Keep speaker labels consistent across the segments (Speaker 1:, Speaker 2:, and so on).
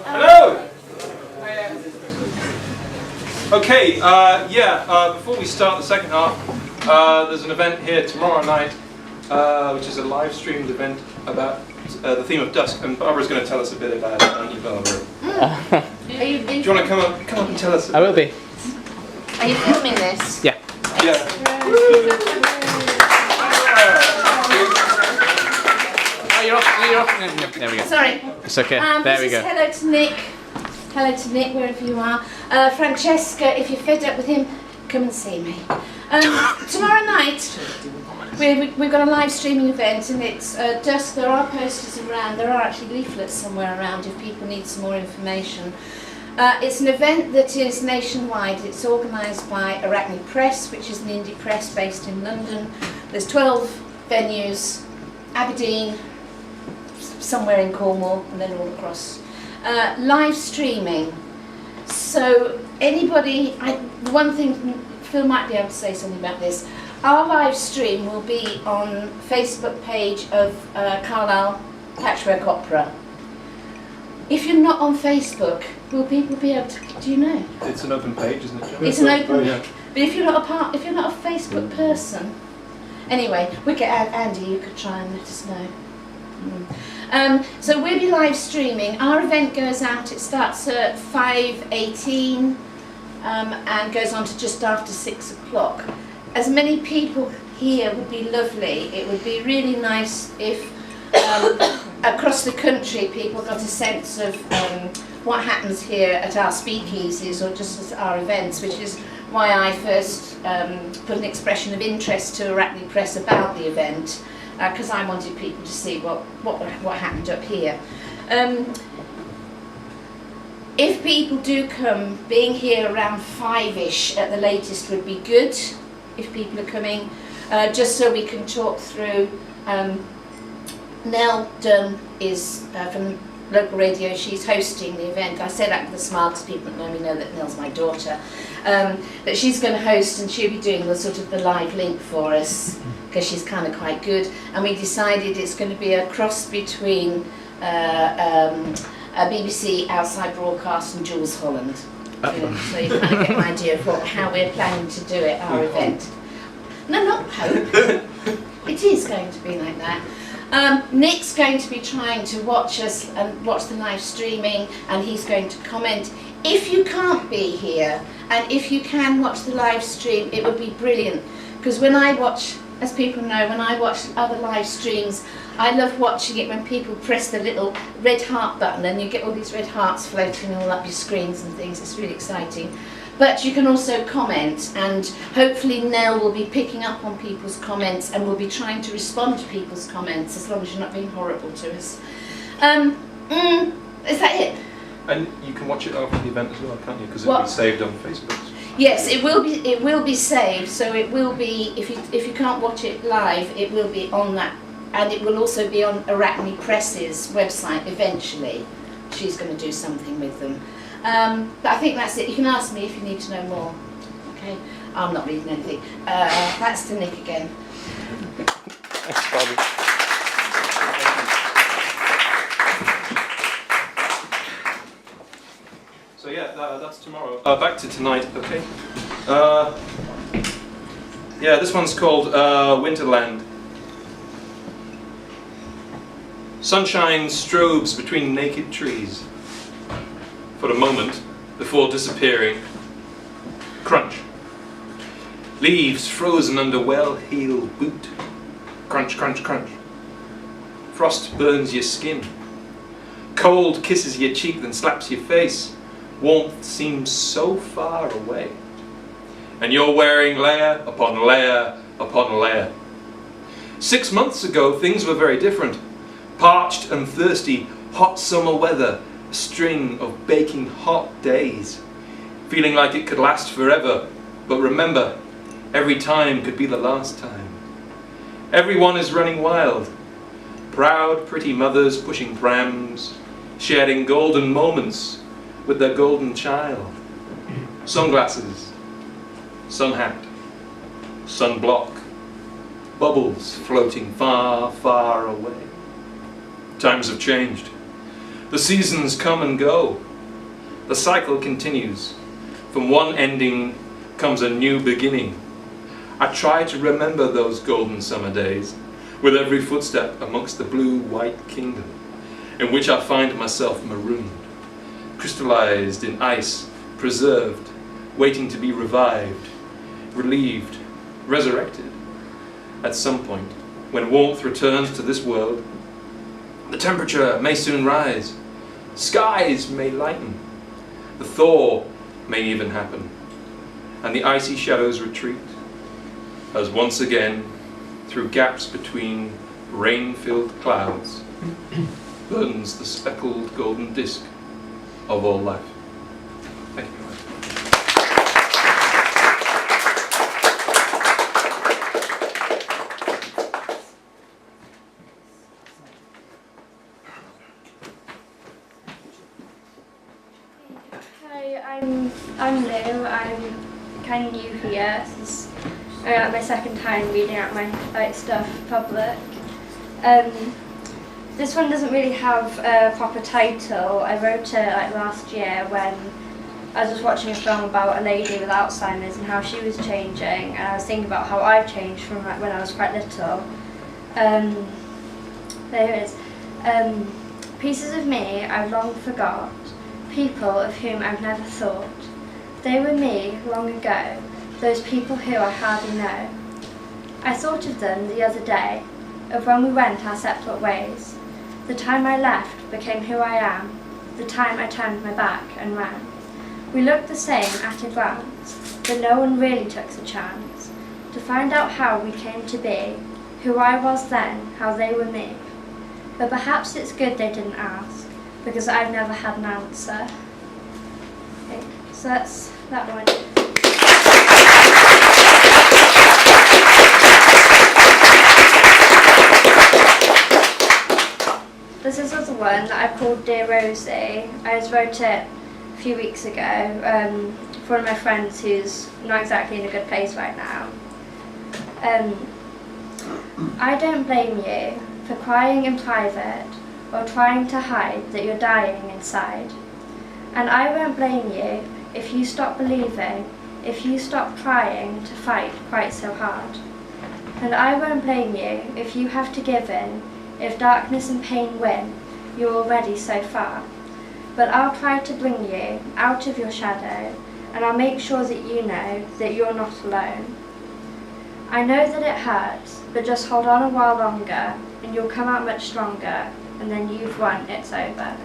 Speaker 1: Hello! Okay, before we start the second half, there's an event here tomorrow night, which is a live streamed event about the theme of dusk, and Barbara's going to tell us a bit about it, aren't you, Barbara? Do you want to come up and tell us?
Speaker 2: I will be.
Speaker 3: Are you filming this?
Speaker 2: Yeah.
Speaker 1: Yeah.
Speaker 2: You're off. There we go.
Speaker 3: Sorry.
Speaker 2: It's okay. There we go.
Speaker 3: Hello to Nick. Hello to Nick, wherever you are. Francesca, if you're fed up with him, come and see me. Tomorrow night, we've got a live streaming event, and it's dusk. There are posters around. There are actually leaflets somewhere around if people need some more information. It's an event that is nationwide. It's organised by Arachne Press, which is an indie press based in London. There's 12 venues, Aberdeen, somewhere in Cornwall, and then all across. Live streaming. So anybody, one thing, Phil might be able to say something about this. Our live stream will be on Facebook page of Carlisle Patchwork Opera. If you're not on Facebook, will people be able to? Do you know?
Speaker 1: It's an open page, isn't it, John?
Speaker 3: It's an open.
Speaker 1: Yeah.
Speaker 3: But if you're not a Facebook person, anyway, we get Andy. You could try and let us know. So we'll be live streaming. Our event goes out. It starts at 5:18 and goes on to just after 6 o'clock. As many people here would be lovely. It would be really nice if across the country people got a sense of what happens here at our speakeasies or just at our events, which is why I first put an expression of interest to Arachne Press about the event, because I wanted people to see what happened up here. If people do come, being here around 5-ish at the latest would be good, if people are coming, just so we can talk through. Nell Dunn is from local radio. She's hosting the event. I say that with a smile because people that know me know that Nell's my daughter. That she's going to host, and she'll be doing the sort of the live link for us because she's kind of quite good. And we decided it's going to be a cross between a BBC outside broadcast and Jules Holland. So you kind of get an idea of how we're planning to do it, our event. No, not hope. It is going to be like that. Nick's going to be trying to watch us and watch the live streaming, and he's going to comment. If you can't be here, and if you can watch the live stream, it would be brilliant. Because when I watch, as people know, when I watch other live streams, I love watching it when people press the little red heart button and you get all these red hearts floating all up your screens and things. It's really exciting. But you can also comment, and hopefully Nell will be picking up on people's comments and will be trying to respond to people's comments, as long as you're not being horrible to us. Is that it?
Speaker 1: And you can watch it after the event as well, can't you? Because it'll be saved on Facebook.
Speaker 3: Yes, it will be. It will be saved. So it will be. If you can't watch it live, it will be on that, and it will also be on Arachne Press's website eventually. She's going to do something with them. But I think that's it. You can ask me if you need to know more. Okay, I'm not reading anything. That's to Nick again.
Speaker 2: Thanks, Bobby.
Speaker 1: So yeah, that's tomorrow. Back to tonight, okay? Yeah, this one's called Winterland. Sunshine strobes between naked trees. For a moment, before disappearing. Crunch. Leaves frozen under well-heeled boot. Crunch, crunch, crunch. Frost burns your skin. Cold kisses your cheek, then slaps your face. Warmth seems so far away. And you're wearing layer upon layer upon layer. 6 months ago, things were very different. Parched and thirsty, hot summer weather. A string of baking hot days, feeling like it could last forever, but remember, every time could be the last time. Everyone is running wild, proud, pretty mothers pushing prams, sharing golden moments with their golden child. Sunglasses, sun hat, sunblock, bubbles floating far, far away. Times have changed. The seasons come and go. The cycle continues. From one ending comes a new beginning. I try to remember those golden summer days, with every footstep amongst the blue-white kingdom, in which I find myself marooned, crystallized in ice, preserved, waiting to be revived, relieved, resurrected. At some point, when warmth returns to this world, the temperature may soon rise, skies may lighten, the thaw may even happen, and the icy shadows retreat, as once again, through gaps between rain-filled clouds, burns the speckled golden disc of all life. Thank you.
Speaker 4: Hi, I'm Lou. I'm kind of new here. This is my second time reading out my stuff public. This one doesn't really have a proper title. I wrote it last year when I was just watching a film about a lady with Alzheimer's and how she was changing, and I was thinking about how I changed from when I was quite little. There it is. Pieces of me I've long forgot, people of whom I've never thought. They were me long ago, those people who I hardly know. I thought of them the other day, of when we went our separate ways. The time I left became who I am, the time I turned my back and ran. We looked the same at a glance, but no one really took the chance to find out how we came to be, who I was then, how they were me. But perhaps it's good they didn't ask, because I've never had an answer. Okay, so that's that one. This is another one that I've called Dear Rosie. I just wrote it a few weeks ago for one of my friends who's not exactly in a good place right now. I don't blame you for crying in private or trying to hide that you're dying inside. And I won't blame you if you stop believing, if you stop trying to fight quite so hard. And I won't blame you if you have to give in, if darkness and pain win, you're already so far. But I'll try to bring you out of your shadow, and I'll make sure that you know that you're not alone. I know that it hurts, but just hold on a while longer, and you'll come out much stronger, and then you've won, it's over.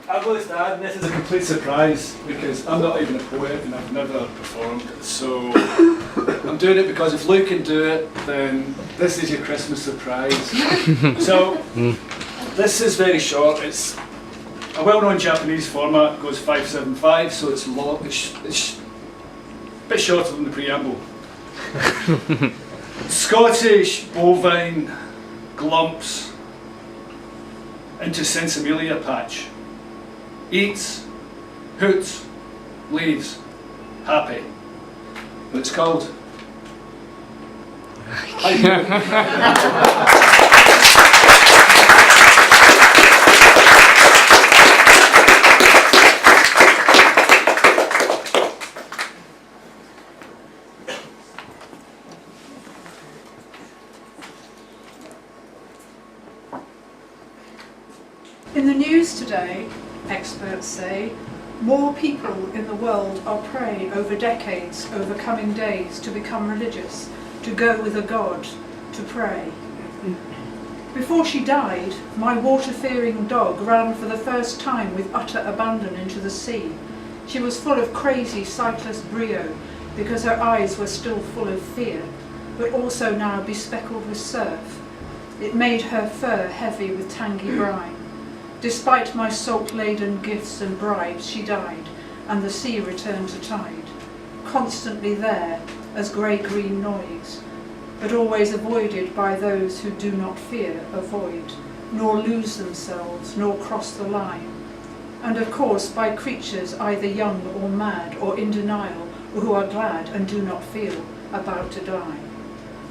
Speaker 5: I've got to add, this is a complete surprise because I'm not even a poet and I've never performed. So I'm doing it because if Lou can do it, then this is your Christmas surprise. So this is very short. It's a well-known Japanese format. It goes 5/7/5, so it's long. It's a bit shorter than the preamble. Scottish bovine glumps into Sensimilia patch. Eats, hoots, leaves, happy. But it's cold.
Speaker 6: In the news today, experts say, more people in the world are prey over decades, over coming days, to become religious, to go with a god, to pray. Before she died, my water-fearing dog ran for the first time with utter abandon into the sea. She was full of crazy, sightless brio, because her eyes were still full of fear, but also now bespeckled with surf. It made her fur heavy with tangy brine. Despite my salt-laden gifts and bribes, she died, and the sea returned to tide. Constantly there, as grey-green noise, but always avoided by those who do not fear, avoid, nor lose themselves, nor cross the line. And of course by creatures either young or mad or in denial, or who are glad and do not feel, about to die.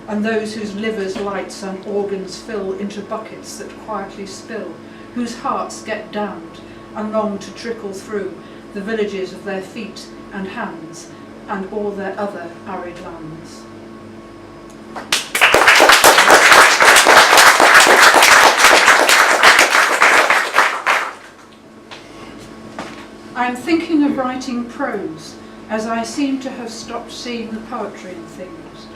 Speaker 6: And those whose livers lights and organs fill into buckets that quietly spill, whose hearts get damned and long to trickle through the villages of their feet and hands and all their other arid lands. I am thinking of writing prose, as I seem to have stopped seeing the poetry in things.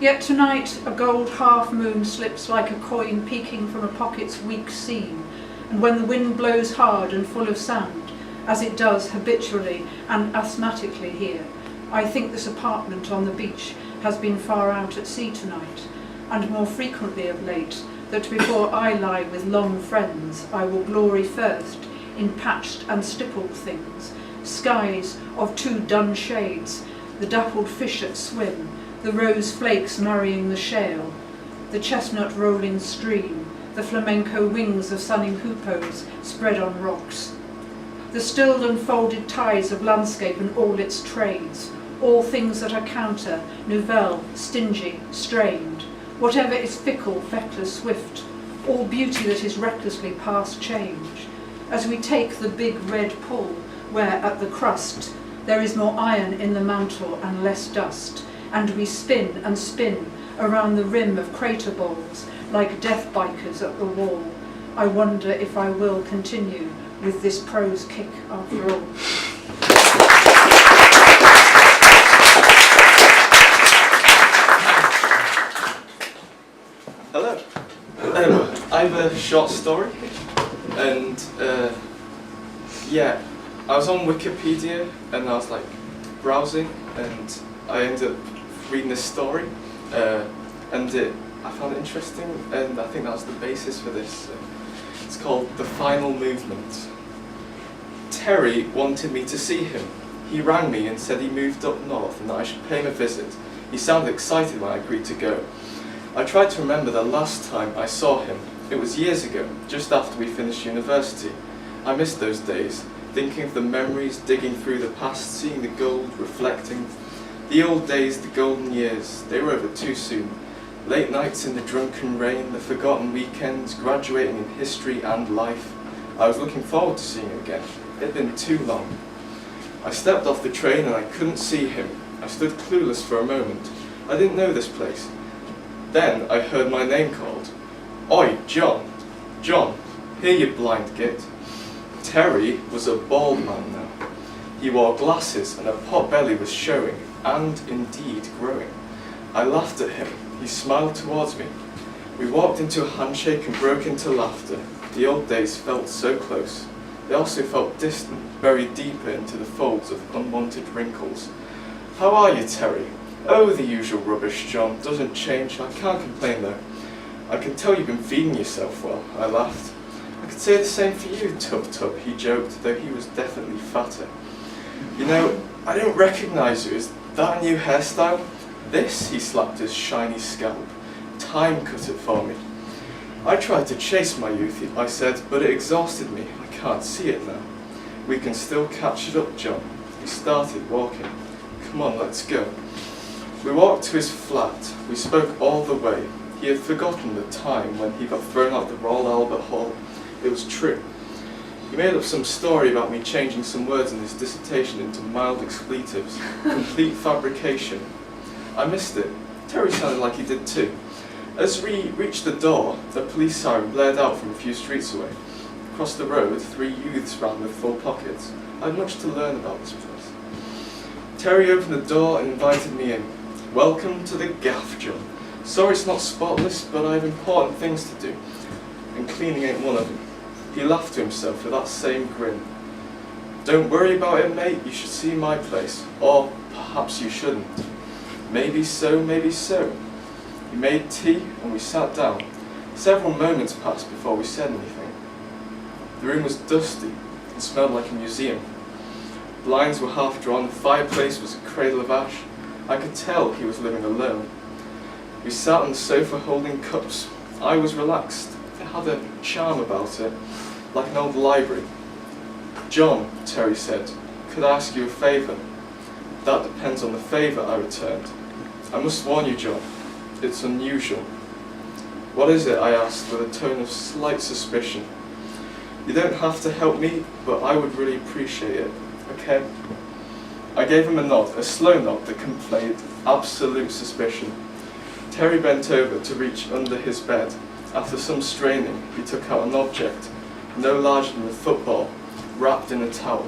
Speaker 6: Yet tonight a gold half-moon slips like a coin peeking from a pocket's weak seam, and when the wind blows hard and full of sand, as it does habitually and asthmatically here, I think this apartment on the beach has been far out at sea tonight, and more frequently of late, that before I lie with long friends, I will glory first in patched and stippled things, skies of two dun shades, the dappled fish at swim, the rose flakes marrying the shale, the chestnut rolling stream, the flamenco wings of sunning hoopos spread on rocks, the stilled and folded ties of landscape and all its trades, all things that are counter, nouvelle, stingy, strained, whatever is fickle, feckless, swift, all beauty that is recklessly past change, as we take the big red pull, where at the crust there is more iron in the mantle and less dust, and we spin and spin around the rim of crater balls, like death bikers at the wall. I wonder if I will continue with this prose kick after all.
Speaker 7: Hello. I have a short story, and yeah, I was on Wikipedia and I was like browsing, and I ended up reading this story, and I found it interesting, and I think that's the basis for this. It's called The Final Movement. Terry wanted me to see him. He rang me and said he moved up north and that I should pay him a visit. He sounded excited when I agreed to go. I tried to remember the last time I saw him. It was years ago, just after we finished university. I missed those days, thinking of the memories, digging through the past, seeing the gold, reflecting. The old days, the golden years, they were over too soon. Late nights in the drunken rain, the forgotten weekends, graduating in history and life. I was looking forward to seeing him again. It had been too long. I stepped off the train and I couldn't see him. I stood clueless for a moment. I didn't know this place. Then I heard my name called. Oi, John! John, here you blind git. Terry was a bald man now. He wore glasses and a pot belly was showing, and indeed growing. I laughed at him. He smiled towards me. We walked into a handshake and broke into laughter. The old days felt so close. They also felt distant, buried deeper into the folds of unwanted wrinkles. How are you, Terry? Oh, the usual rubbish, John. Doesn't change. I can't complain though. I can tell you've been feeding yourself well. I laughed. I could say the same for you, Tub Tub, he joked, though he was definitely fatter. You know, I don't recognise you. Is that a new hairstyle? This, he slapped his shiny scalp. Time cut it for me. I tried to chase my youth, I said, but it exhausted me. I can't see it now. We can still catch it up, John. We started walking. Come on, let's go. We walked to his flat. We spoke all the way. He had forgotten the time when he got thrown out the Royal Albert Hall. It was true. He made up some story about me changing some words in his dissertation into mild expletives. Complete fabrication. I missed it. Terry sounded like he did too. As we reached the door, the police siren blared out from a few streets away. Across the road, 3 youths ran with full pockets. I had much to learn about this place. Terry opened the door and invited me in. Welcome to the gaff, John. Sorry it's not spotless, but I have important things to do, and cleaning ain't one of them. He laughed to himself with that same grin. Don't worry about it, mate, you should see my place. Or perhaps you shouldn't. Maybe so, maybe so. He made tea and we sat down. Several moments passed before we said anything. The room was dusty and smelled like a museum. Blinds were half drawn, the fireplace was a cradle of ash. I could tell he was living alone. We sat on the sofa holding cups. I was relaxed. It had a charm about it, like an old library. "John," Terry said, "could I ask you a favour?" "That depends on the favour," I returned. "I must warn you, John, it's unusual." "What is it?" I asked with a tone of slight suspicion. "You don't have to help me, but I would really appreciate it, okay?" I gave him a nod, a slow nod that conveyed absolute suspicion. Terry bent over to reach under his bed. After some straining, he took out an object, no larger than a football, wrapped in a towel.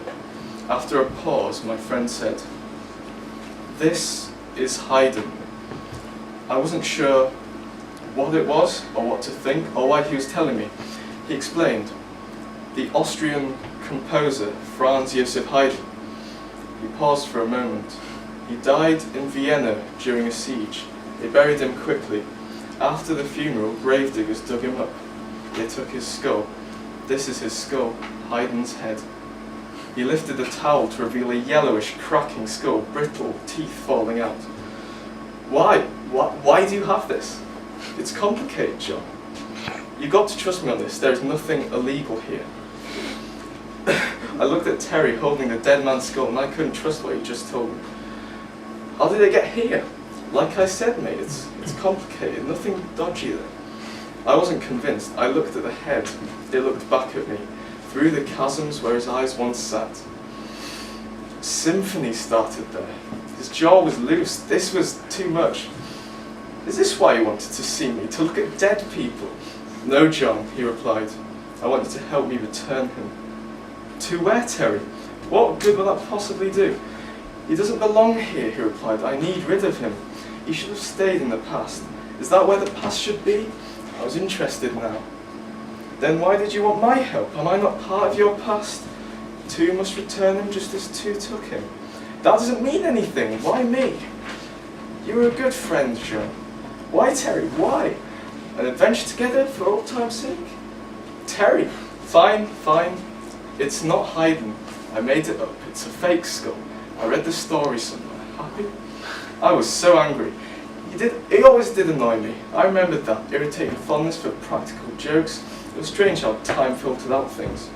Speaker 7: After a pause, my friend said, "This is Haydn." I wasn't sure what it was, or what to think, or why he was telling me. He explained, "The Austrian composer Franz Joseph Haydn." He paused for a moment. "He died in Vienna during a siege. They buried him quickly. After the funeral, gravediggers dug him up. They took his skull. This is his skull, Haydn's head." He lifted the towel to reveal a yellowish, cracking skull, brittle teeth falling out. Why do you have this?" "It's complicated, John. You've got to trust me on this. There is nothing illegal here." I looked at Terry holding the dead man's skull, and I couldn't trust what he just told me. "How did it get here?" "Like I said, mate, it's complicated. Nothing dodgy there." I wasn't convinced. I looked at the head. It looked back at me, through the chasms where his eyes once sat. Symphony started there. His jaw was loose. This was too much. "Is this why you wanted to see me? To look at dead people?" "No, John," he replied. "I want you to help me return him." "To where, Terry? What good will that possibly do?" "He doesn't belong here," he replied. "I need rid of him. He should have stayed in the past." "Is that where the past should be?" I was interested now. "Then why did you want my help? Am I not part of your past? Two must return him just as two took him." "That doesn't mean anything. Why me?" "You were a good friend, John." "Why, Terry? Why? An adventure together for old time's sake?" "Terry, fine. It's not Haydn. I made it up. It's a fake skull. I read the story somewhere. Happy?" I was so angry. He always did annoy me. I remembered that irritating fondness for practical jokes. It was strange how time filtered out things.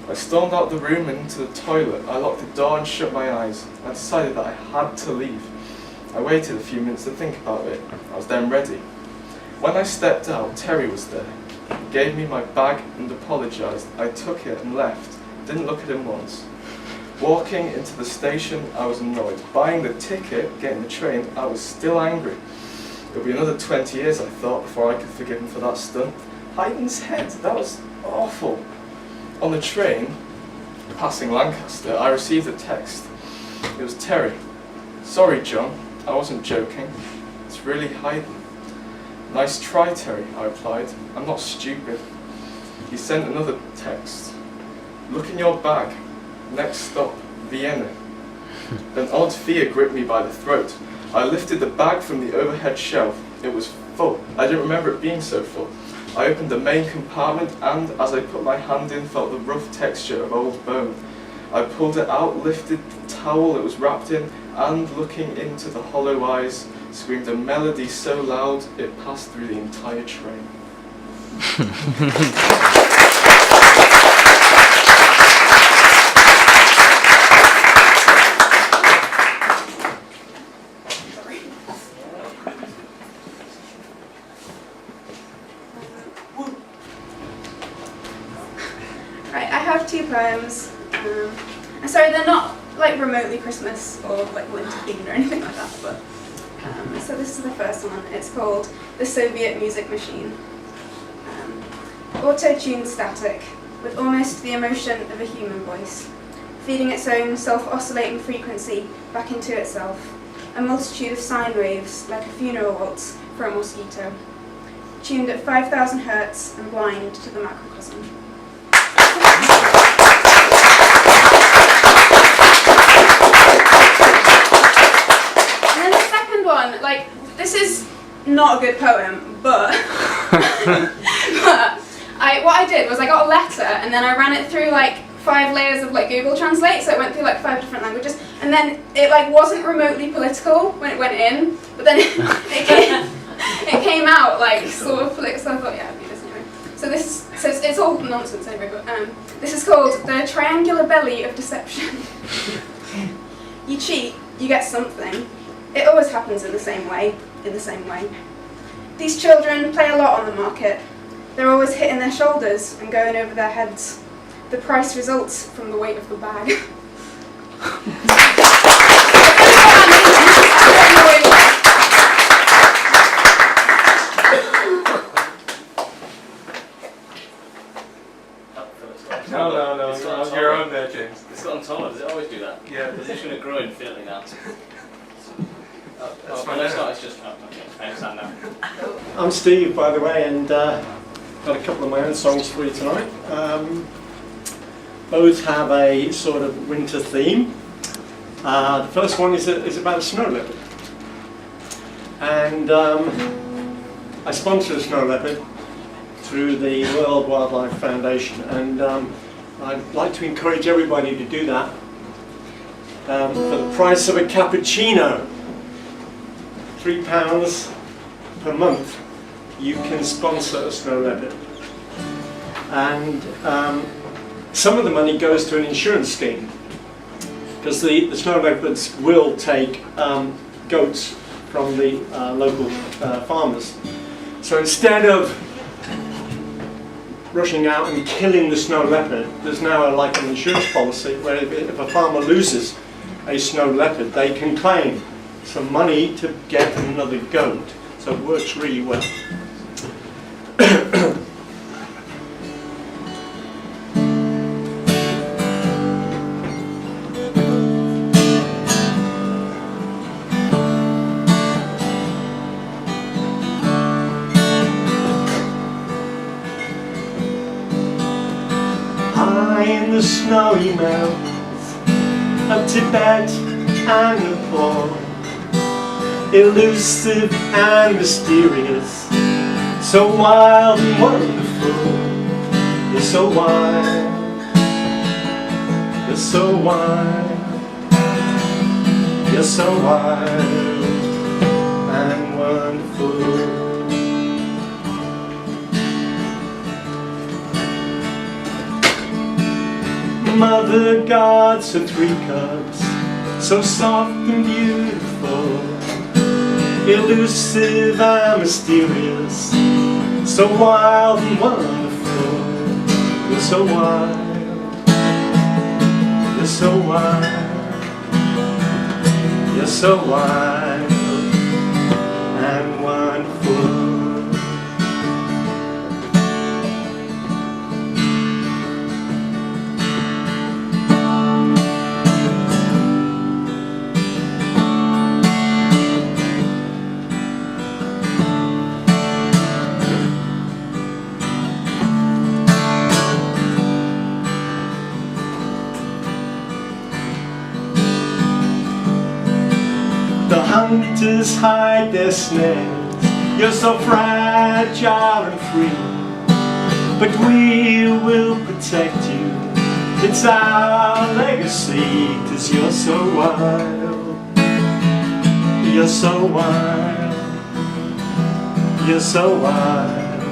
Speaker 7: I stormed out the room and into the toilet. I locked the door and shut my eyes. I decided that I had to leave. I waited a few minutes to think about it. I was then ready. When I stepped out, Terry was there. He gave me my bag and apologised. I took it and left. Didn't look at him once. Walking into the station, I was annoyed. Buying the ticket, getting the train, I was still angry. It'll be another 20 years, I thought, before I could forgive him for that stunt. Haydn's head, that was awful. On the train, passing Lancaster, I received a text. It was Terry. "Sorry, John, I wasn't joking. It's really Haydn." "Nice try, Terry," I replied. "I'm not stupid." He sent another text. "Look in your bag. Next stop, Vienna." An odd fear gripped me by the throat. I lifted the bag from the overhead shelf. It was full. I didn't remember it being so full. I opened the main compartment and, as I put my hand in, felt the rough texture of old bone. I pulled it out, lifted the towel it was wrapped in, and, looking into the hollow eyes, screamed a melody so loud it passed through the entire train.
Speaker 8: Right, I have two poems. I'm sorry, they're not like remotely Christmas or like winter themed or anything like that, but so this is the first one. It's called The Soviet Music Machine. Auto-tuned static, with almost the emotion of a human voice, feeding its own self-oscillating frequency back into itself, a multitude of sine waves like a funeral waltz for a mosquito, tuned at 5,000 hertz and blind to the macrocosm. And then the second one, like, this is not a good poem, but what I did was I got a letter and then I ran it through like 5 layers of like Google Translate, so it went through like 5 different languages, and then it like wasn't remotely political when it went in, but then it came out like sort of political. So I thought, yeah, I'd do this anyway. So it's all nonsense anyway. But this is called the triangular belly of deception. You cheat, you get something. It always happens in the same way. These children play a lot on the market. They're always hitting their shoulders and going over their heads. The price results from the weight of the bag.
Speaker 1: No, you're on there, James.
Speaker 9: It's gotten taller. Does it always do that?
Speaker 1: Yeah.
Speaker 9: Is it going to grow infinitely now?
Speaker 1: That's fine.
Speaker 9: It's just okay. I understand now.
Speaker 10: I'm Steve, by the way, and got a couple of my own songs for you tonight. Both have a sort of winter theme. The first one is about a snow leopard, and I sponsor a snow leopard through the World Wildlife Foundation, and I'd like to encourage everybody to do that for the price of a cappuccino. £3 per month, you can sponsor a snow leopard, and some of the money goes to an insurance scheme, because the snow leopards will take goats from the local farmers. So instead of rushing out and killing the snow leopard, there's now like an insurance policy where if a farmer loses a snow leopard, they can claim some money to get another goat. So it works really well. High in the snowy mountains of Tibet and Nepal, elusive and mysterious, so wild and wonderful. You're so wild, you're so wild, you're so wild and wonderful. Mother God's her 3 cubs, so soft and beautiful, elusive and mysterious, so wild and wonderful. You're so wild, you're so wild, you're so wild and wonderful. The hunters hide their snares. You're so fragile and free, but we will protect you. It's our legacy, 'cause you're so wild. You're so wild. You're so wild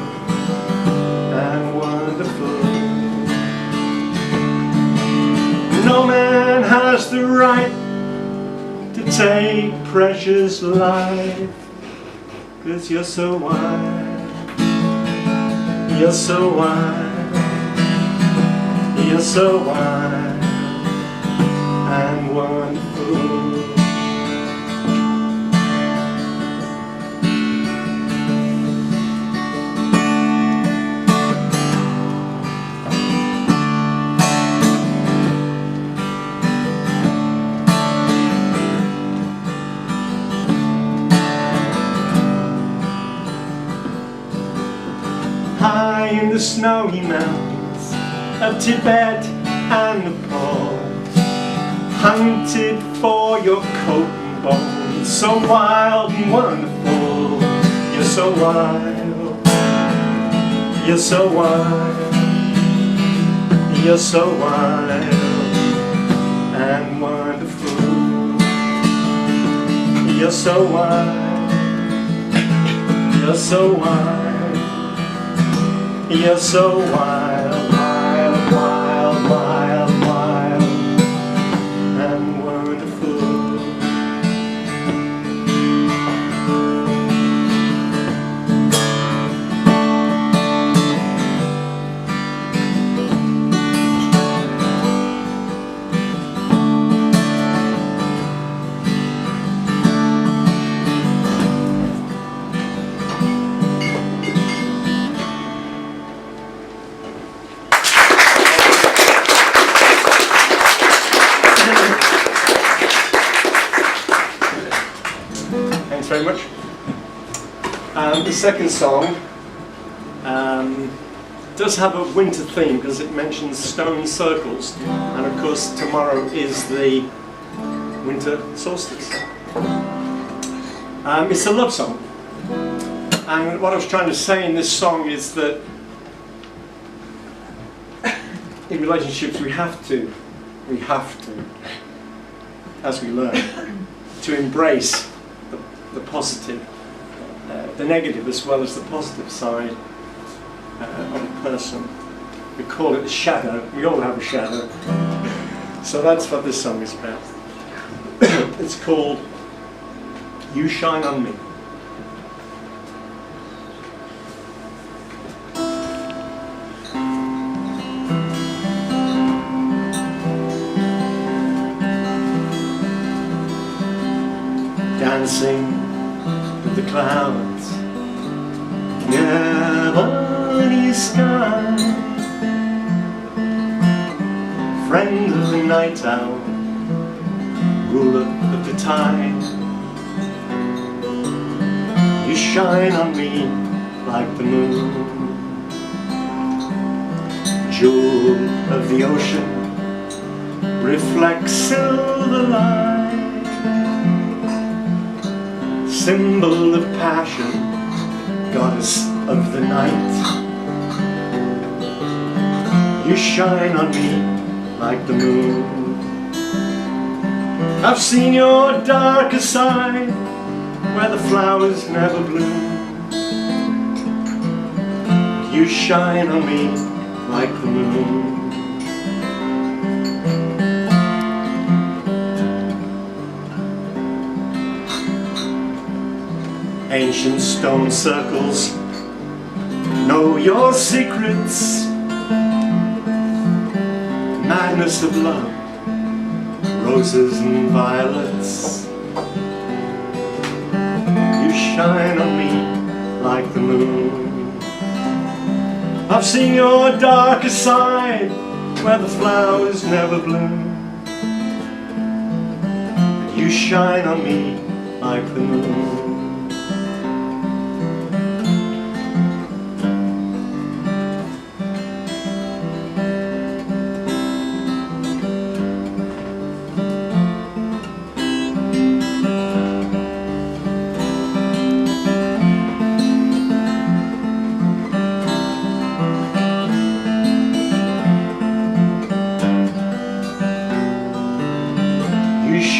Speaker 10: and wonderful. No man has the right to take precious life, 'cause you're so wild, you're so wild, you're so wild and wonderful. High in the snowy mountains of Tibet and Nepal, hunted for your coat and bones, so wild and wonderful. You're so wild, you're so wild, You're so wild and wonderful. You're so wild. You're so wild. You're so wild, wild, wild, wild, wild and wonderful. Thanks very much. The second song does have a winter theme because it mentions stone circles, and of course tomorrow is the winter solstice. It's a love song, and what I was trying to say in this song is that in relationships we have to, as we learn, to embrace the positive, the negative as well as the positive side of a person. We call it the shadow. We all have a shadow. So that's what this song is about. It's called You Shine on Me. Dancing with the clouds, ebony sky, friend of the night owl, ruler of the tide. You shine on me like the moon, jewel of the ocean, reflects silver light. Symbol of passion, goddess of the night. You shine on me like the moon. I've seen your darker side, where the flowers never bloom. You shine on me like the moon. Ancient stone circles know your secrets. Madness of love, roses and violets. You shine on me like the moon. I've seen your darker side, where the flowers never bloom. You shine on me like the moon.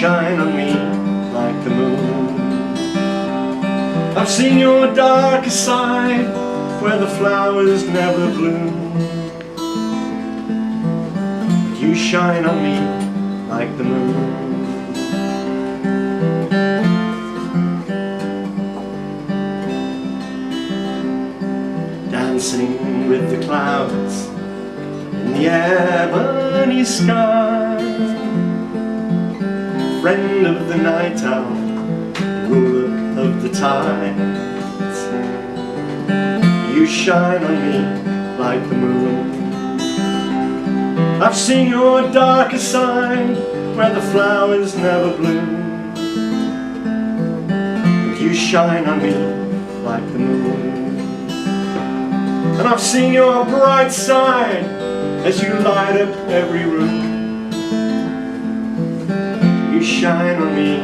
Speaker 10: Shine on me like the moon. I've seen your darker side, where the flowers never bloom. You shine on me like the moon. Dancing with the clouds in the ebony sky, friend of the night owl, ruler of the tides. You shine on me like the moon. I've seen your darker side, where the flowers never bloom. You shine on me like the moon. And I've seen your bright side, as you light up every room. You shine on me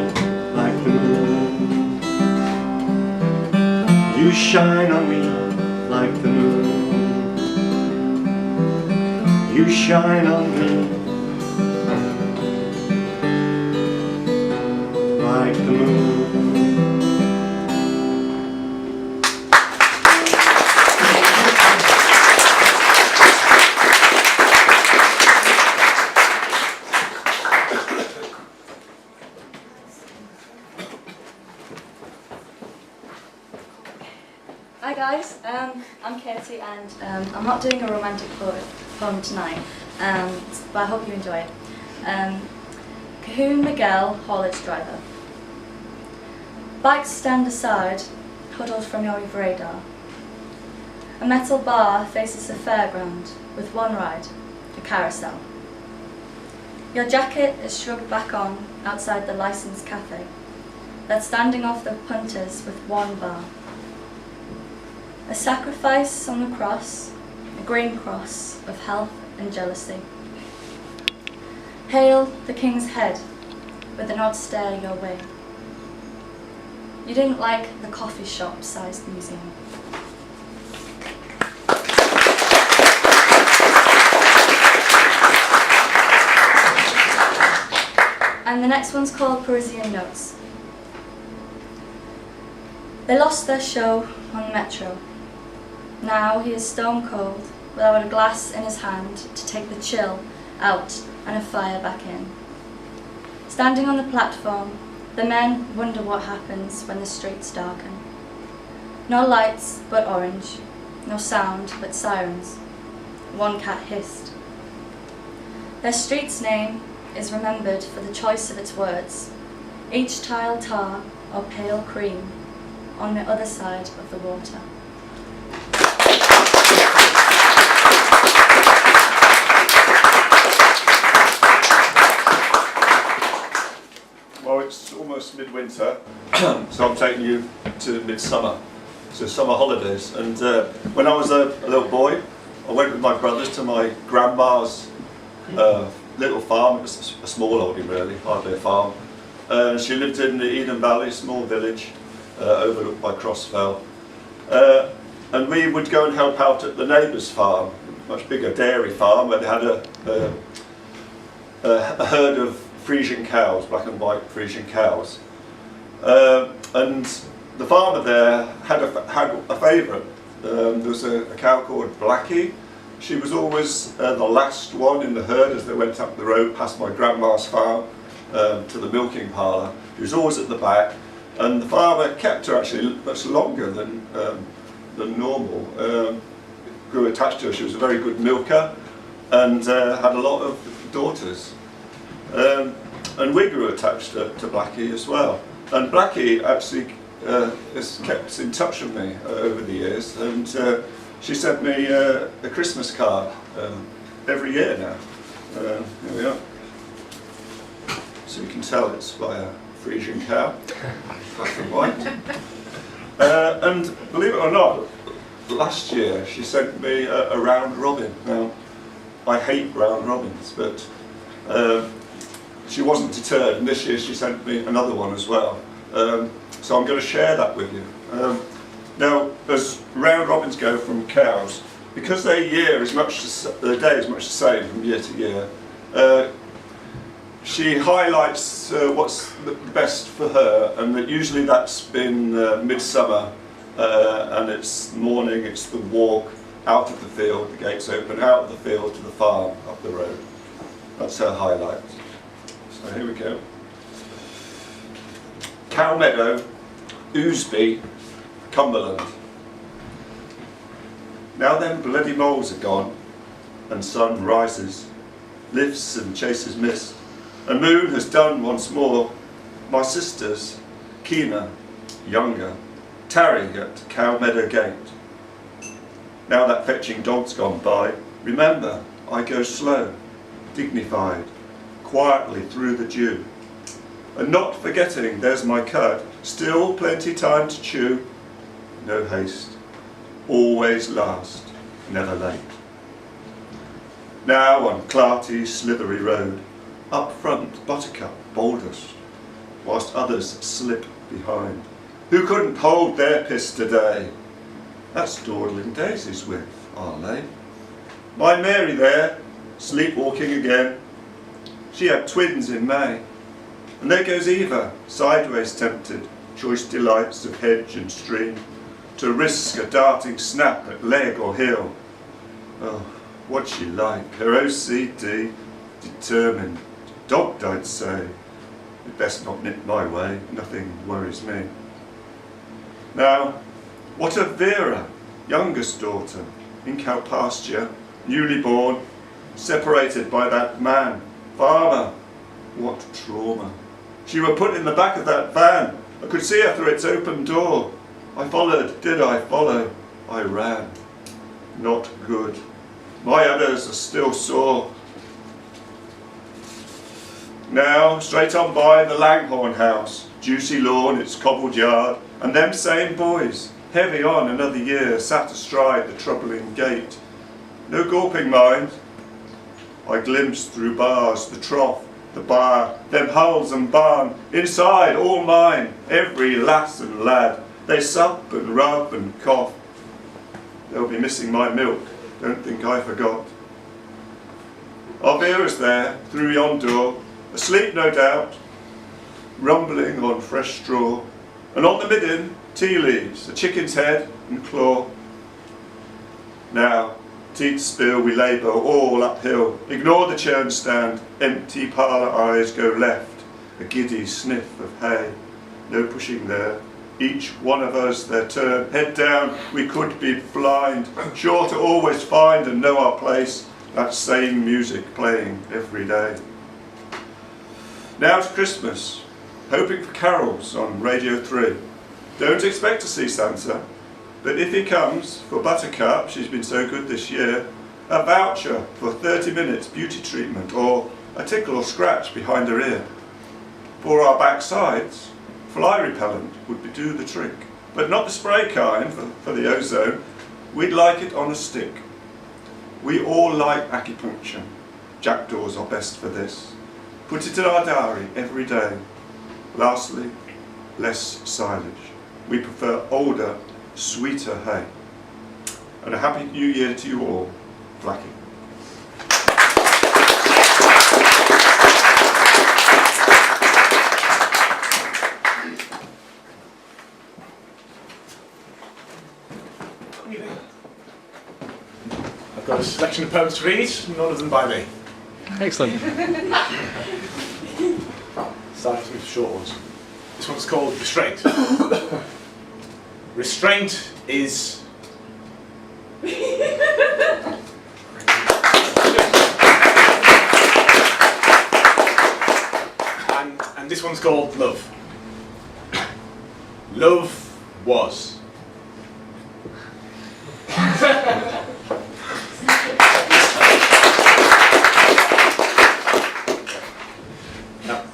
Speaker 10: like the moon. You shine on me like the moon. you shine on me like the moon.
Speaker 11: Hi guys, I'm Katie and I'm not doing a romantic poem tonight, but I hope you enjoy it. Cahoon Miguel, haulage driver. Bikes stand aside, huddled from your radar. A metal bar faces the fairground with one ride, a carousel. Your jacket is shrugged back on outside the licensed cafe, that's standing off the punters with one bar. A sacrifice on the cross, a green cross of health and jealousy. Hail the king's head with an odd stare your way. You didn't like the coffee shop-sized museum. And the next one's called Parisian Notes. They lost their show on the metro. Now he is stone cold, without a glass in his hand to take the chill out and a fire back in. Standing on the platform, the men wonder what happens when the streets darken. No lights but orange, no sound but sirens. One cat hissed. Their street's name is remembered for the choice of its words, each tile tar or pale cream on the other side of the water.
Speaker 12: Well, it's almost midwinter, so I'm taking you to midsummer, so summer holidays. And when I was a little boy, I went with my brothers to my grandma's little farm. It was a small holding really, hardly a farm. She lived in the Eden Valley, small village, overlooked by Crossfell. And we would go and help out at the neighbour's farm, much bigger dairy farm, where they had a herd of Frisian cows, black and white Frisian cows. And the farmer there had a favourite. There was a cow called Blackie. She was always the last one in the herd as they went up the road past my grandma's farm to the milking parlour. She was always at the back, and the farmer kept her actually much longer than normal. Grew attached to her. She was a very good milker and had a lot of daughters. And we grew attached to Blackie as well. And Blackie actually has kept in touch with me over the years, and she sent me a Christmas card every year now. Here we are. So you can tell it's by a Frisian cow, black and white. And believe it or not, last year she sent me a round robin. Now, I hate round robins, but she wasn't deterred, and this year she sent me another one as well. So I'm going to share that with you. Now, as round robins go from cows, because their day is much the same from year to year, she highlights what's the best for her, and that usually that's been midsummer, and it's morning, it's the walk out of the field, the gates open, out of the field to the farm, up the road. That's her highlight. So here we go. Cow Meadow, Ousby, Cumberland. Now them bloody moles are gone, and sun rises, lifts and chases mist, and moon has done once more. My sisters, keener, younger, tarry at Cow Meadow gate. Now that fetching dog's gone by, remember, I go slow, dignified, quietly through the dew, and not forgetting there's my cud, still plenty time to chew, no haste, always last, never late. Now on clarty, slithery road, up front buttercup, boldest, whilst others slip behind, who couldn't hold their piss today. That's dawdling daisies with, are they? My Mary there, sleepwalking again. She had twins in May. And there goes Eva, sideways tempted, choice delights of hedge and stream, to risk a darting snap at leg or heel. Oh, what's she like? Her OCD, determined, dogged I'd say. You'd best not nip my way, nothing worries me. Now, what of Vera, youngest daughter, in cow pasture, newly born, separated by that man, farmer? What trauma. She were put in the back of that van. I could see her through its open door. I followed, did I follow? I ran. Not good. My udders are still sore. Now, straight on by the Langhorn house, juicy lawn, its cobbled yard, and them same boys, heavy on another year, sat astride the troubling gate. No gawping mind. I glimpsed through bars the trough, the bar, them hulls and barn, inside all mine, every lass and lad. They sup and rub and cough. They'll be missing my milk, don't think I forgot. Our Vera's there, through yon door, asleep no doubt, rumbling on fresh straw, and on the midden, tea leaves, a chicken's head and claw. Now, teat spill we labour all uphill, ignore the churn stand, empty parlour eyes go left, a giddy sniff of hay, no pushing there, each one of us their turn, head down, we could be blind, sure to always find and know our place, that same music playing every day. Now to Christmas, hoping for carols on Radio 3. Don't expect to see Santa, but if he comes, for Buttercup, she's been so good this year, a voucher for 30 minutes beauty treatment or a tickle or scratch behind her ear. For our backsides, fly repellent would do the trick, but not the spray kind for the ozone. We'd like it on a stick. We all like acupuncture. Jackdaws are best for this. Put it in our diary every day. Lastly, less silage. We prefer older, sweeter hay. And a happy new year to you all. Blackie.
Speaker 13: I've got a selection of poems to read, none of them by me.
Speaker 2: Excellent.
Speaker 13: Starting with short ones. This one's called Restraint. Restraint is... and this one's called Love. Love was.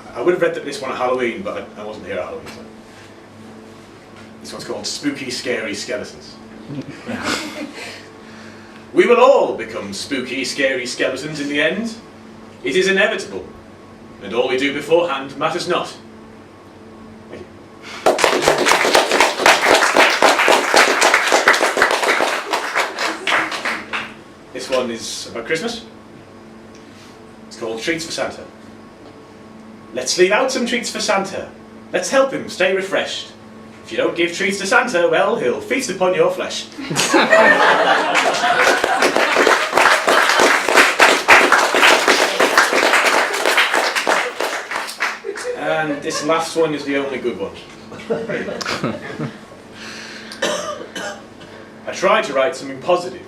Speaker 13: I would have read this one at Halloween, but I wasn't here at Halloween. So. This one's called Spooky, Scary Skeletons. We will all become spooky, scary skeletons in the end. It is inevitable, and all we do beforehand matters not. Thank you. This one is about Christmas. It's called Treats for Santa. Let's leave out some treats for Santa. Let's help him stay refreshed. If you don't give treats to Santa, well, he'll feast upon your flesh. And this last one is the only good one. I tried to write something positive,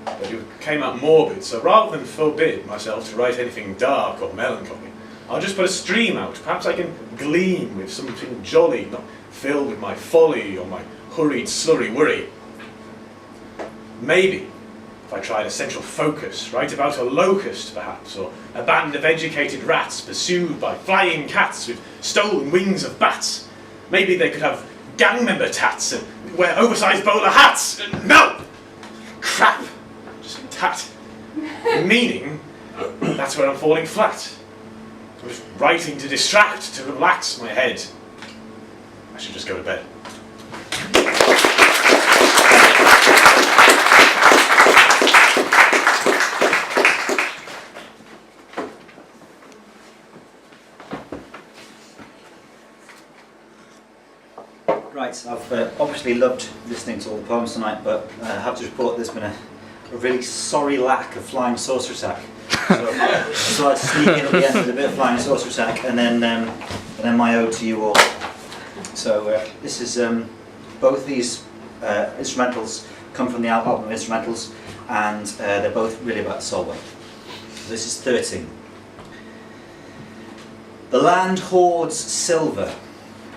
Speaker 13: but it came out morbid, so rather than forbid myself to write anything dark or melancholy, I'll just put a stream out. Perhaps I can gleam with something jolly, not filled with my folly or my hurried, slurry worry. Maybe, if I tried a central focus, write about a locust, perhaps, or a band of educated rats pursued by flying cats with stolen wings of bats. Maybe they could have gang member tats and wear oversized bowler hats. No! Crap! Just tat. Meaning, that's where I'm falling flat. I was writing to distract, to relax my head. I should just go to bed.
Speaker 14: actually loved listening to all the poems tonight, but I have to report there's been a really sorry lack of flying saucer attack. So I'd sneak in at the end with a bit of flying saucer attack, and then my ode to you all. So this is both these instrumentals come from the album of instrumentals, and they're both really about Solway. So this is 13. The land hoards silver,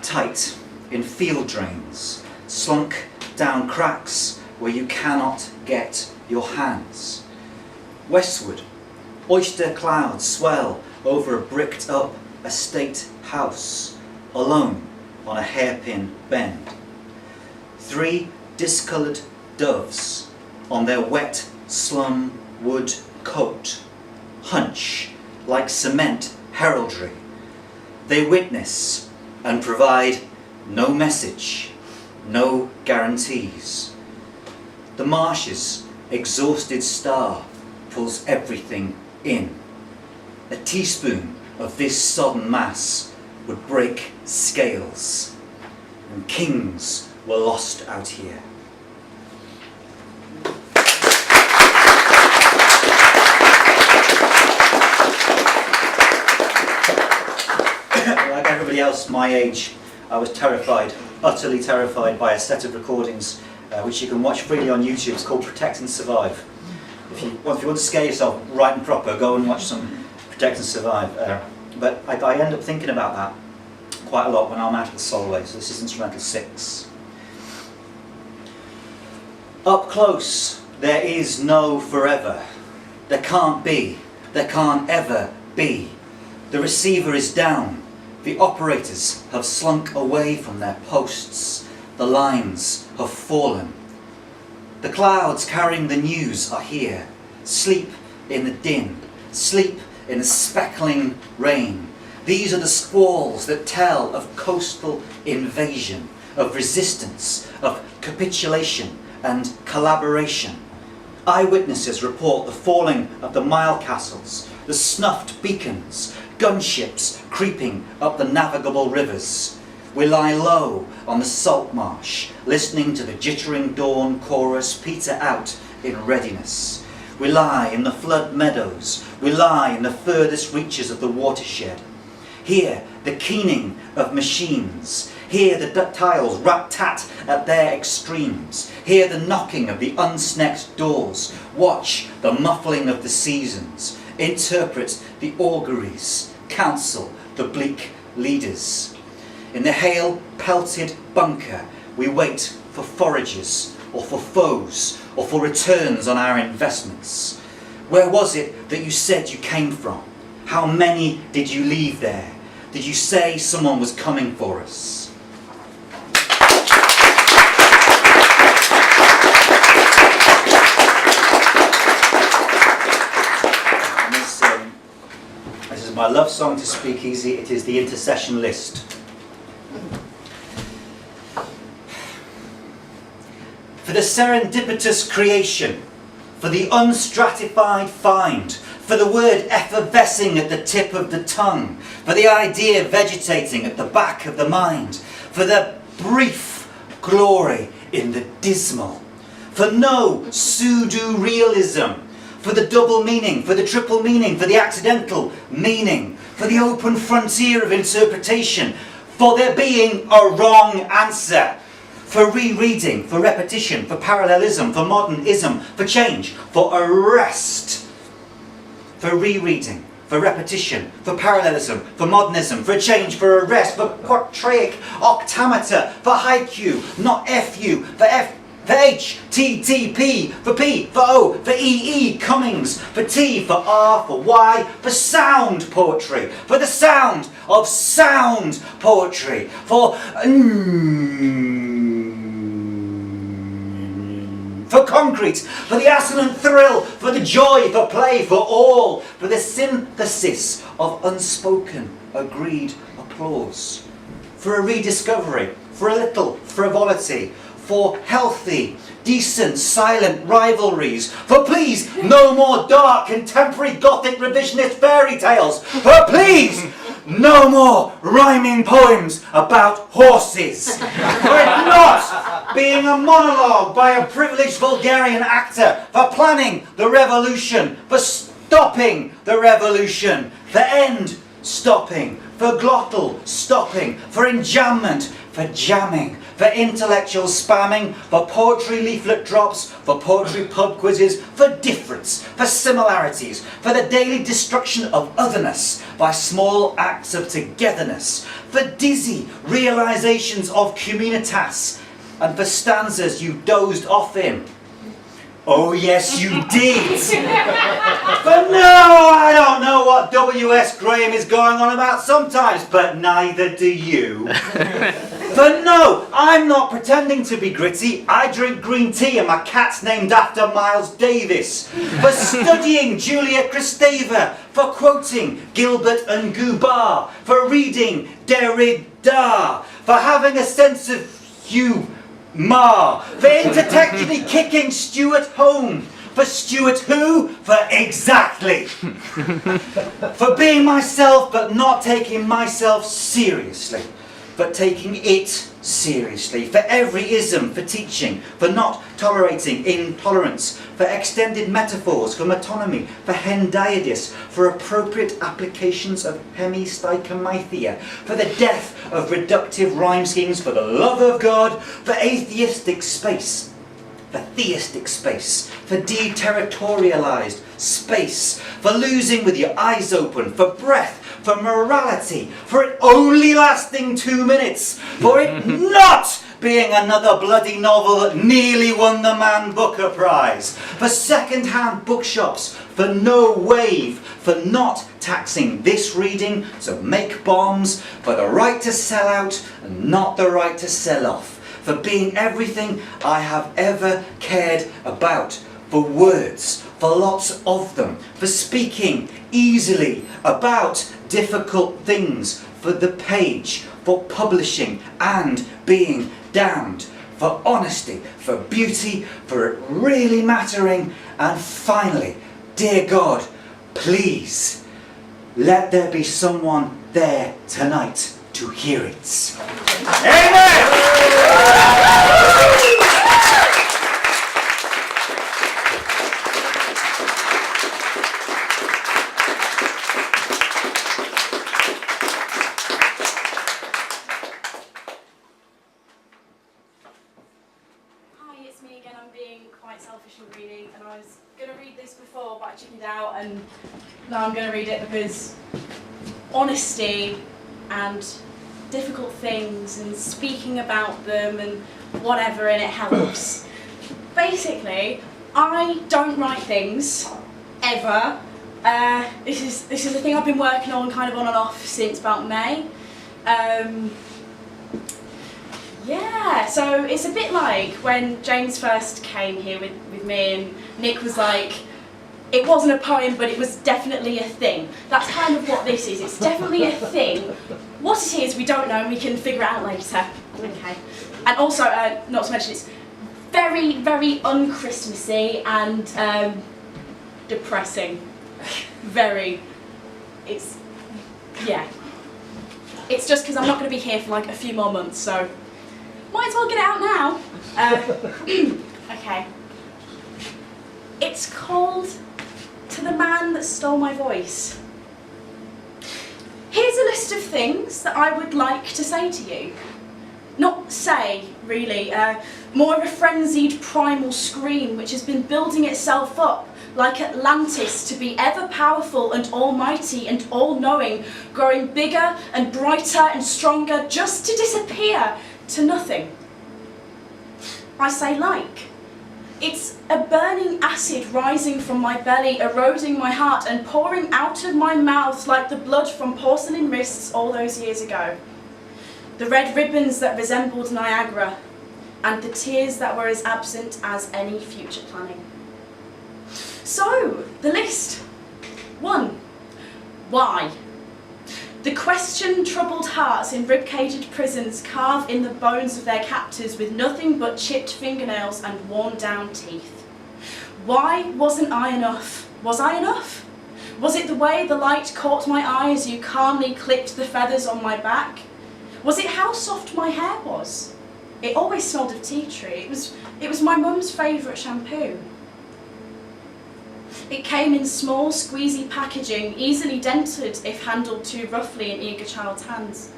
Speaker 14: tight in field drains, slunk down cracks where you cannot get your hands. Westward, oyster clouds swell over a bricked up estate house, alone on a hairpin bend. 3 discoloured doves on their wet slum wood coat hunch like cement heraldry. They witness and provide no message, no guarantees. The marshes' exhausted star pulls everything in. A teaspoon of this sodden mass would break scales, and kings were lost out here. Like everybody else my age, I was terrified, utterly terrified by a set of recordings which you can watch freely on YouTube. It's called Protect and Survive. If you want to scare yourself right and proper, go and watch some Protect and Survive. But I end up thinking about that quite a lot when I'm out at the Solway. So this is instrumental 6. Up close, there is no forever. There can't be. There can't ever be. The receiver is down. The operators have slunk away from their posts. The lines have fallen. The clouds carrying the news are here. Sleep in the din. Sleep in the speckling rain. These are the squalls that tell of coastal invasion, of resistance, of capitulation and collaboration. Eyewitnesses report the falling of the mile castles, the snuffed beacons, gunships creeping up the navigable rivers. We lie low on the salt marsh, listening to the jittering dawn chorus peter out in readiness. We lie in the flood meadows, we lie in the furthest reaches of the watershed. Hear the keening of machines, hear the ductiles rat-tat at their extremes, hear the knocking of the unsnecked doors, watch the muffling of the seasons, interpret the auguries, counsel the bleak leaders. In the hail-pelted bunker, we wait for forages, or for foes, or for returns on our investments. Where was it that you said you came from? How many did you leave there? Did you say someone was coming for us? This is my love song to SpeakEasy. It is the intercession list. For the serendipitous creation, for the unstratified find, for the word effervescing at the tip of the tongue, for the idea vegetating at the back of the mind, for the brief glory in the dismal, for no pseudo-realism, for the double meaning, for the triple meaning, for the accidental meaning, for the open frontier of interpretation, for there being a wrong answer, for rereading, for repetition, for parallelism, for modernism, for change, for arrest, for rereading, for repetition, for parallelism, for modernism, for change, for arrest, for quatraic octameter, for haiku, not fu, for f, for h, t, t, p, for p, for o, for e, Cummings, for t, for r, for y, for sound poetry, for the sound of sound poetry, for for concrete, for the assonant thrill, for the joy, for play, for all, for the synthesis of unspoken, agreed applause, for a rediscovery, for a little frivolity, for healthy, decent, silent rivalries, for please, no more dark, contemporary, gothic, revisionist fairy tales, for please, No more rhyming poems about horses. For it not being a monologue by a privileged vulgarian actor, for planning the revolution, for stopping the revolution, for end stopping, for glottal stopping, for enjambment, for jamming, for intellectual spamming, for poetry leaflet drops, for poetry pub quizzes, for difference, for similarities, for the daily destruction of otherness by small acts of togetherness, for dizzy realizations of communitas, and for stanzas you dozed off in. Oh yes, you did! But no, I don't know what W.S. Graham is going on about sometimes, but neither do you. But no, I'm not pretending to be gritty. I drink green tea and my cat's named after Miles Davis. For studying Julia Kristeva, for quoting Gilbert and Gubar, for reading Derrida, for having a sense of humour, for intertextually kicking Stuart home. For Stuart who? For exactly. For being myself but not taking myself seriously. But taking it seriously. For every ism, for teaching. For not tolerating intolerance. For extended metaphors, for metonymy. For hendiadys. For appropriate applications of hemistichomythia. For the death of reductive rhyme schemes. For the love of God. For atheistic space. For theistic space, for deterritorialized space, for losing with your eyes open, for breath, for morality, for it only lasting 2 minutes, for it not being another bloody novel that nearly won the Man Booker Prize, for second-hand bookshops, for no wave, for not taxing this reading to make bombs, for the right to sell out and not the right to sell off. For being everything I have ever cared about, for words, for lots of them, for speaking easily about difficult things, for the page, for publishing and being damned, for honesty, for beauty, for it really mattering, and finally, dear God, please, let there be someone there tonight to hear it. Amen!
Speaker 15: It's me again. I'm being quite selfish in reading, and I was going to read this before, but I chickened out, and now I'm going to read it because honesty and difficult things and speaking about them and whatever, and it helps. Basically, I don't write things ever. This is a thing I've been working on kind of on and off since about May. Yeah, so it's a bit like when James first came here with me and Nick was like, it wasn't a poem, but it was definitely a thing. That's kind of what this is. It's definitely a thing. What it is, we don't know, and we can figure it out later. Okay. And also, not to mention, it's very, very un-Christmassy and depressing. Very. It's, yeah. It's just because I'm not going to be here for like a few more months, so might as well get it out now. Okay. It's called To the Man That Stole My Voice. Here's a list of things that I would like to say to you. Not say, really, more of a frenzied primal scream which has been building itself up like Atlantis to be ever powerful and almighty and all-knowing, growing bigger and brighter and stronger just to disappear to nothing. I say like. It's a burning acid rising from my belly, eroding my heart and pouring out of my mouth like the blood from porcelain wrists all those years ago. The red ribbons that resembled Niagara, and the tears that were as absent as any future planning. So, the list. 1. Why? The question-troubled hearts in rib-caged prisons carve in the bones of their captors with nothing but chipped fingernails and worn-down teeth. Why wasn't I enough? Was I enough? Was it the way the light caught my eye as you calmly clipped the feathers on my back? Was it how soft my hair was? It always smelled of tea tree. It was my mum's favourite shampoo. It came in small, squeezy packaging, easily dented if handled too roughly in eager child's hands.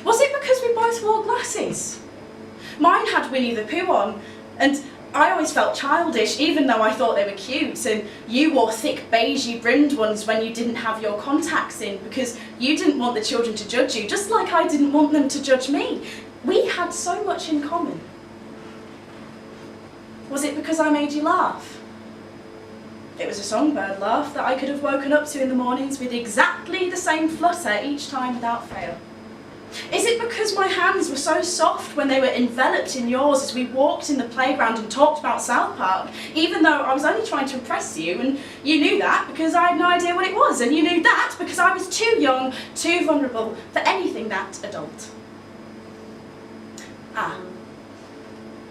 Speaker 15: Was it because we both wore glasses? Mine had Winnie the Pooh on, and I always felt childish, even though I thought they were cute, and you wore thick beigey brimmed ones when you didn't have your contacts in because you didn't want the children to judge you, just like I didn't want them to judge me. We had so much in common. Was it because I made you laugh? It was a songbird laugh that I could have woken up to in the mornings with exactly the same flutter each time without fail. Is it because my hands were so soft when they were enveloped in yours as we walked in the playground and talked about South Park, even though I was only trying to impress you, and you knew that because I had no idea what it was, and you knew that because I was too young, too vulnerable for anything that adult?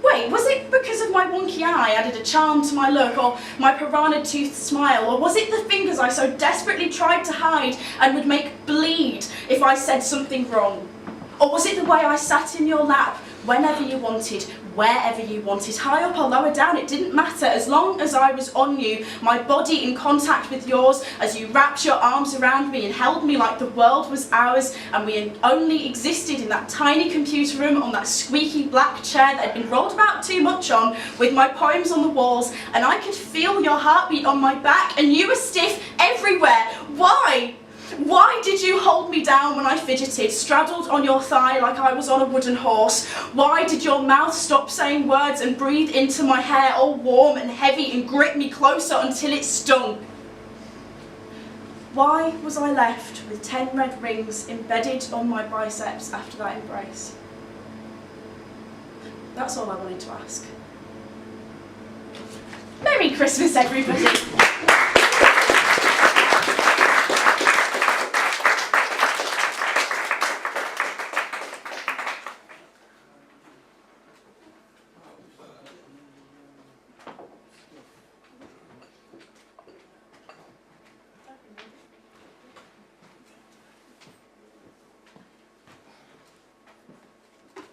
Speaker 15: Wait, was it because of my wonky eye added a charm to my look, or my piranha-toothed smile, or was it the fingers I so desperately tried to hide and would make bleed if I said something wrong? Or was it the way I sat in your lap whenever you wanted, wherever you wanted, high up or lower down, it didn't matter, as long as I was on you, my body in contact with yours, as you wrapped your arms around me and held me like the world was ours, and we only existed in that tiny computer room on that squeaky black chair that had been rolled about too much on, with my poems on the walls, and I could feel your heartbeat on my back, and you were stiff everywhere. Why? Why did you hold me down when I fidgeted, straddled on your thigh like I was on a wooden horse? Why did your mouth stop saying words and breathe into my hair all warm and heavy and grip me closer until it stung? Why was I left with 10 red rings embedded on my biceps after that embrace? That's all I wanted to ask. Merry Christmas, everybody!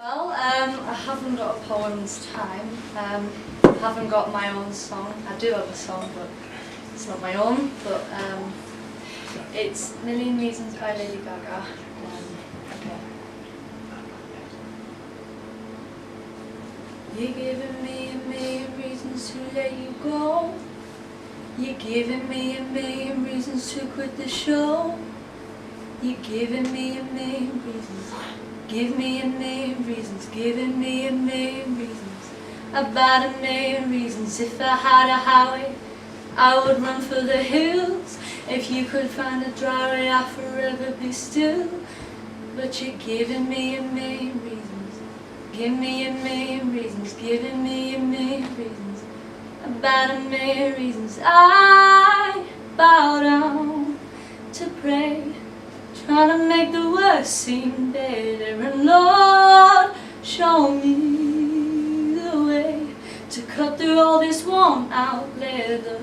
Speaker 11: Well, I haven't got a poem this time. I haven't got my own song. I do have a song, but it's not my own. But it's Million Reasons by Lady Gaga. Okay. You're giving me a million reasons to let you go. You're giving me a million reasons to quit the show. You're giving me a million reasons. Give me a million reasons, giving me a million reasons, about a million reasons. If I had a highway, I would run for the hills. If you could find a dry way, I'd forever be still. But you're giving me a million reasons, give me a million reasons, giving me a million reasons, about a million reasons. I bow down to pray, trying to make the worst seem better, and Lord, show me the way to cut through all this worn out leather.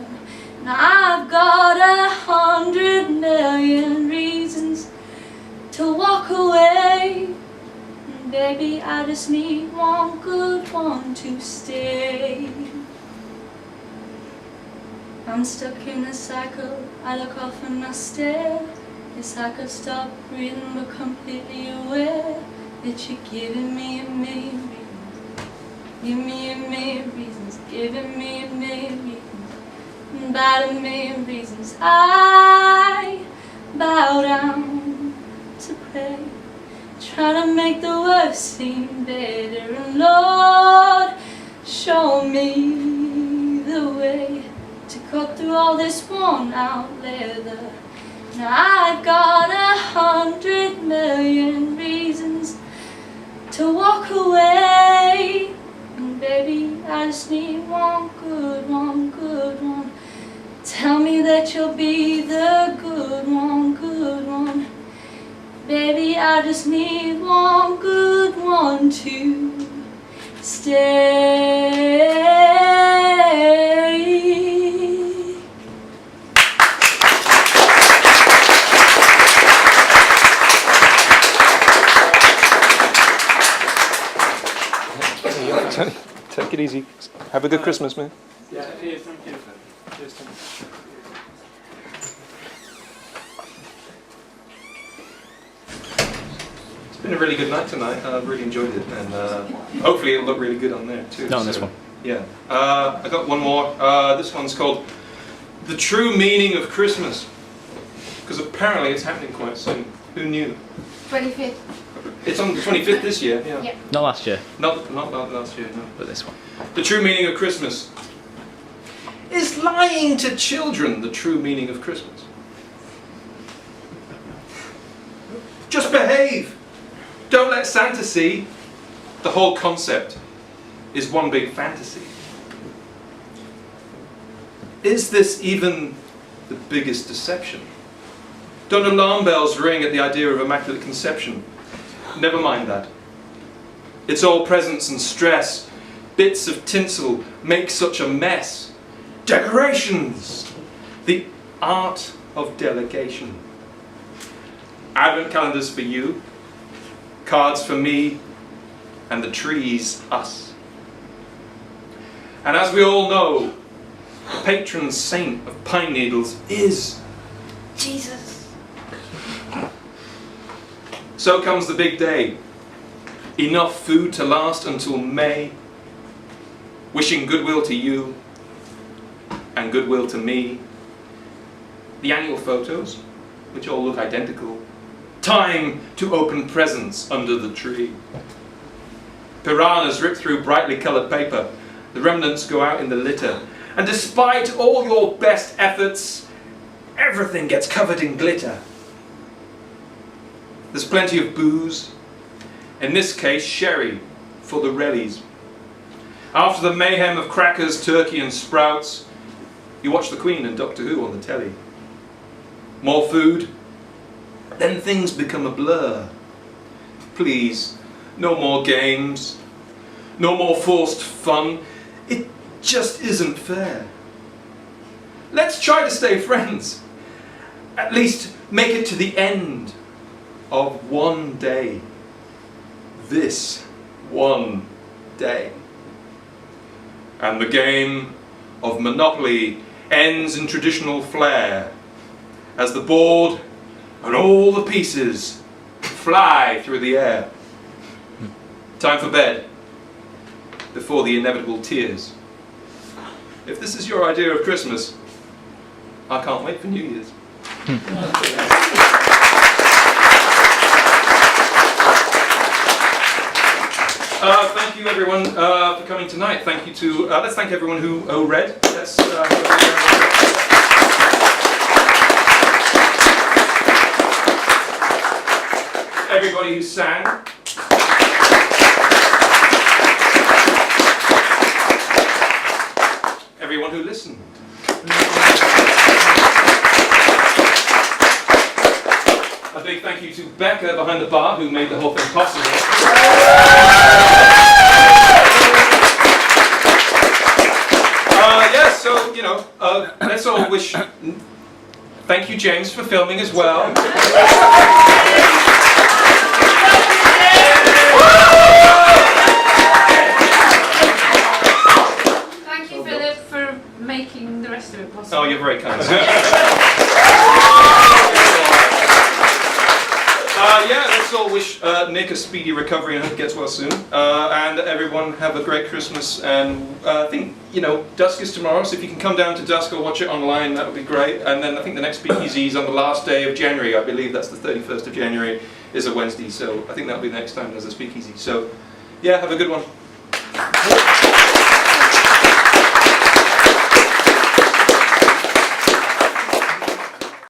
Speaker 11: Now I've got 100 million reasons to walk away, and baby, I just need one good one to stay. I'm stuck in a cycle, I look off and I stare. Yes, I could stop breathing, but completely aware that you're giving me a million reasons. Give me a million reasons, giving me a million reasons, about a million reasons. I bow down to pray, trying to make the worst seem better, and Lord, show me the way to cut through all this worn out leather. Now I've got 100 million reasons to walk away, and baby, I just need one good one. Tell me that you'll be the good one. Baby, I just need one good one to stay.
Speaker 1: Tony, take it easy. Have a good Christmas, man.
Speaker 5: Yeah, cheers, thank you. Cheers, Tony.
Speaker 1: It's been a really good night tonight. I've really enjoyed it, and hopefully it'll look really good on there too.
Speaker 2: Not on this one.
Speaker 1: Yeah. I got one more. This one's called "The True Meaning of Christmas," because apparently it's happening quite soon. Who knew?
Speaker 3: 25th.
Speaker 1: It's on the 25th this year. Yeah.
Speaker 3: Yep.
Speaker 2: Not last year,
Speaker 1: Not last year. No.
Speaker 2: but this one.
Speaker 1: The true meaning of Christmas. Is lying to children the true meaning of Christmas? Just behave. Don't let Santa see. The whole concept is one big fantasy. Is this even the biggest deception? Don't alarm bells ring at the idea of Immaculate Conception? Never mind that. It's all presents and stress. Bits of tinsel make such a mess. Decorations! The art of delegation. Advent calendars for you, cards for me, and the trees us. And as we all know, the patron saint of pine needles is Jesus. So comes the big day. Enough food to last until May. Wishing goodwill to you and goodwill to me. The annual photos, which all look identical. Time to open presents under the tree. Piranhas rip through brightly coloured paper. The remnants go out in the litter. And despite all your best efforts, everything gets covered in glitter. There's plenty of booze. In this case, sherry for the rellies. After the mayhem of crackers, turkey and sprouts, you watch the Queen and Doctor Who on the telly. More food, then things become a blur. Please, no more games, no more forced fun. It just isn't fair. Let's try to stay friends. At least make it to the end of one day. This one day. And the game of Monopoly ends in traditional flair as the board and all the pieces fly through the air. Time for bed before the inevitable tears. If this is your idea of Christmas, I can't wait for New Year's. Thank you everyone for coming tonight. Thank you to, let's thank everyone who read. Let's, everybody who sang. Everyone who listened. A big thank you to Becca behind the bar who made the whole thing possible. Yes, so, you know, let's all wish... Thank you, James, for filming as well.
Speaker 3: Thank you, Philip, for making the rest of it possible.
Speaker 1: Oh, you're very kind. Yeah, let's all wish Nick a speedy recovery and hope he gets well soon. And everyone have a great Christmas. And I think, you know, Dusk is tomorrow, so if you can come down to Dusk or watch it online, that would be great. And then I think the next SpeakEasy is on the last day of January. I believe that's the 31st of January, is a Wednesday. So I think that'll be the next time there's a SpeakEasy. So, yeah, have a good one.